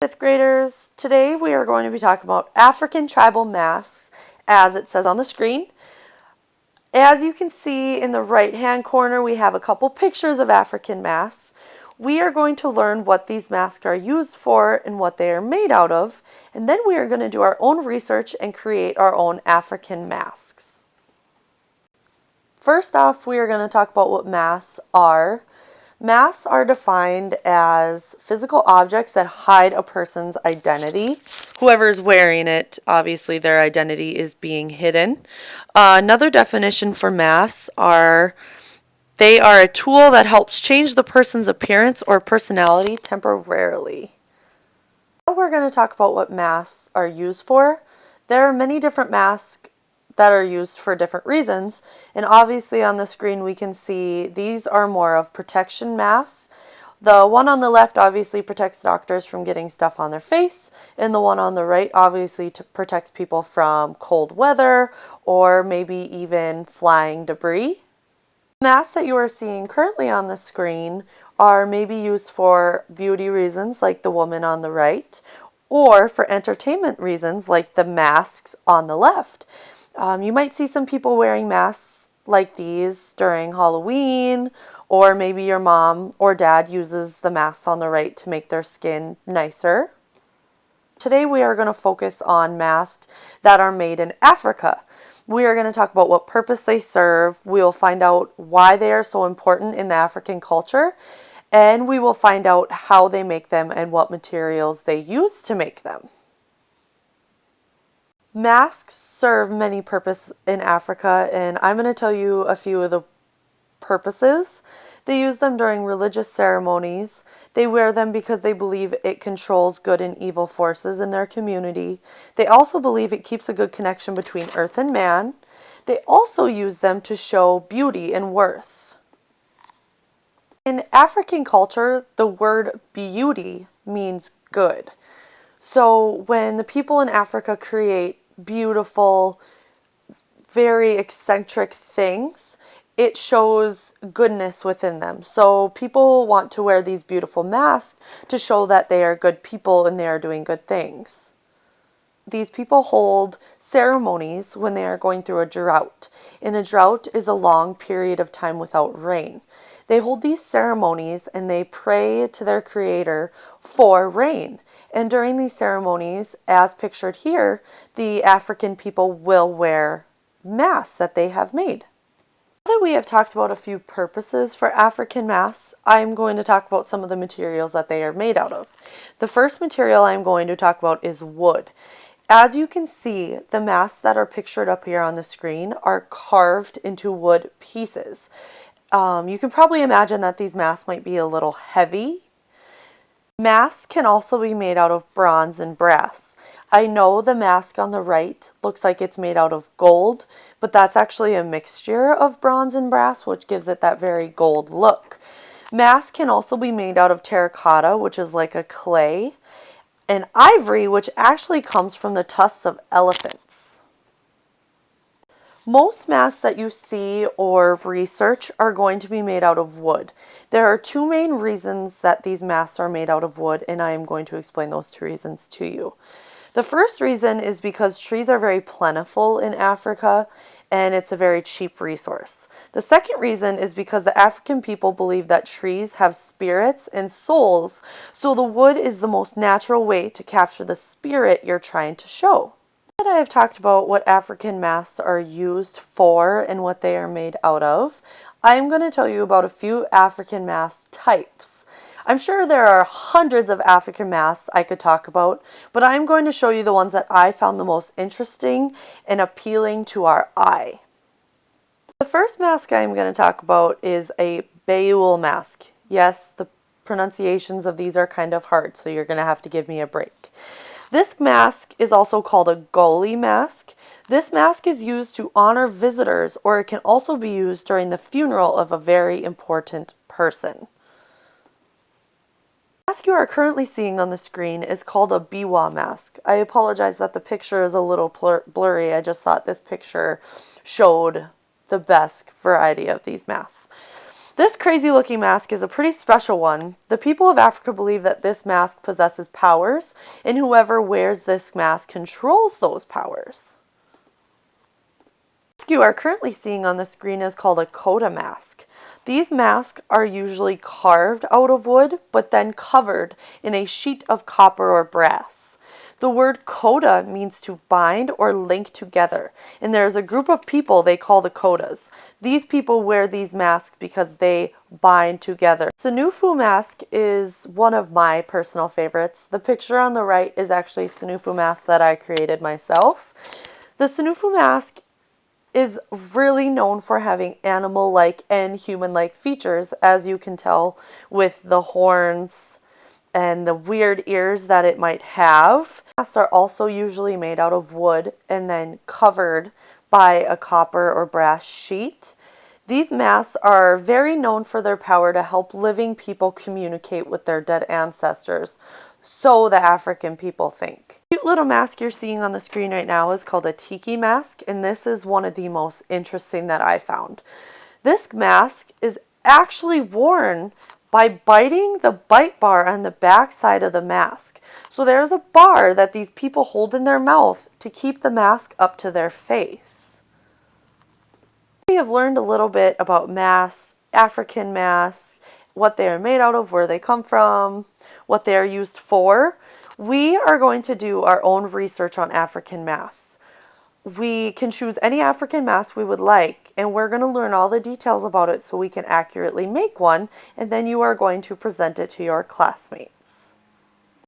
Fifth graders, today we are going to be talking about African tribal masks as it says on the screen. As you can see in the right hand corner, we have a couple pictures of African masks. We are going to learn what these masks are used for and what they are made out of, and then we are going to do our own research and create our own African masks. First off, we are going to talk about what masks are. Masks are defined as physical objects that hide a person's identity. Whoever is wearing it, obviously their identity is being hidden. Another definition for masks are they are a tool that helps change the person's appearance or personality temporarily. Now we're going to talk about what masks are used for. There are many different masks that are used for different reasons, and obviously on the screen we can see these are more of protection masks. The one on the left obviously protects doctors from getting stuff on their face, and the one on the right obviously protects people from cold weather or maybe even flying debris. Masks that you are seeing currently on the screen are maybe used for beauty reasons like the woman on the right, or for entertainment reasons like the masks on the left. You might see some people wearing masks like these during Halloween, or maybe your mom or dad uses the masks on the right to make their skin nicer. Today we are going to focus on masks that are made in Africa. We are going to talk about what purpose they serve. We will find out why they are so important in the African culture, and we will find out how they make them and what materials they use to make them. Masks serve many purposes in Africa, and I'm going to tell you a few of the purposes. They use them during religious ceremonies. They wear them because they believe it controls good and evil forces in their community. They also believe it keeps a good connection between earth and man. They also use them to show beauty and worth. In African culture, the word beauty means good. So when the people in Africa create beautiful, very eccentric things, it shows goodness within them. So people want to wear these beautiful masks to show that they are good people and they are doing good things. These people hold ceremonies when they are going through a drought, and a drought is a long period of time without rain. They hold these ceremonies and they pray to their creator for rain. And during these ceremonies, as pictured here, the African people will wear masks that they have made. Now that we have talked about a few purposes for African masks, I'm going to talk about some of the materials that they are made out of. The first material I'm going to talk about is wood. As you can see, the masks that are pictured up here on the screen are carved into wood pieces. You can probably imagine that these masks might be a little heavy. Masks can also be made out of bronze and brass. I know the mask on the right looks like it's made out of gold, but that's actually a mixture of bronze and brass, which gives it that very gold look. Masks can also be made out of terracotta, which is like a clay, and ivory, which actually comes from the tusks of elephants. Most masks that you see or research are going to be made out of wood. There are two main reasons that these masks are made out of wood, and I am going to explain those two reasons to you. The first reason is because trees are very plentiful in Africa, and it's a very cheap resource. The second reason is because the African people believe that trees have spirits and souls, so the wood is the most natural way to capture the spirit you're trying to show. That I have talked about what African masks are used for and what they are made out of, I'm going to tell you about a few African mask types. I'm sure there are hundreds of African masks I could talk about, but I'm going to show you the ones that I found the most interesting and appealing to our eye. The first mask I'm going to talk about is a Baoul mask. Yes, the pronunciations of these are kind of hard, so you're going to have to give me a break. This mask is also called a Goli mask. This mask is used to honor visitors, or it can also be used during the funeral of a very important person. The mask you are currently seeing on the screen is called a Biwa mask. I apologize that the picture is a little blurry. I just thought this picture showed the best variety of these masks. This crazy looking mask is a pretty special one. The people of Africa believe that this mask possesses powers, and whoever wears this mask controls those powers. The mask you are currently seeing on the screen is called a Koda mask. These masks are usually carved out of wood, but then covered in a sheet of copper or brass. The word Koda means to bind or link together, and there's a group of people they call the Kodas. These people wear these masks because they bind together. Senufu mask is one of my personal favorites. The picture on the right is actually a Senufu mask that I created myself. The Senufu mask is really known for having animal-like and human-like features, as you can tell with the horns and the weird ears that it might have. Masks are also usually made out of wood and then covered by a copper or brass sheet. These masks are very known for their power to help living people communicate with their dead ancestors, so the African people think. The cute little mask you're seeing on the screen right now is called a tiki mask, and this is one of the most interesting that I found. This mask is actually worn by biting the bite bar on the back side of the mask. So there's a bar that these people hold in their mouth to keep the mask up to their face. We have learned a little bit about masks, African masks, what they are made out of, where they come from, what they are used for. We are going to do our own research on African masks. We can choose any African mask we would like, and we're going to learn all the details about it so we can accurately make one, and then you are going to present it to your classmates.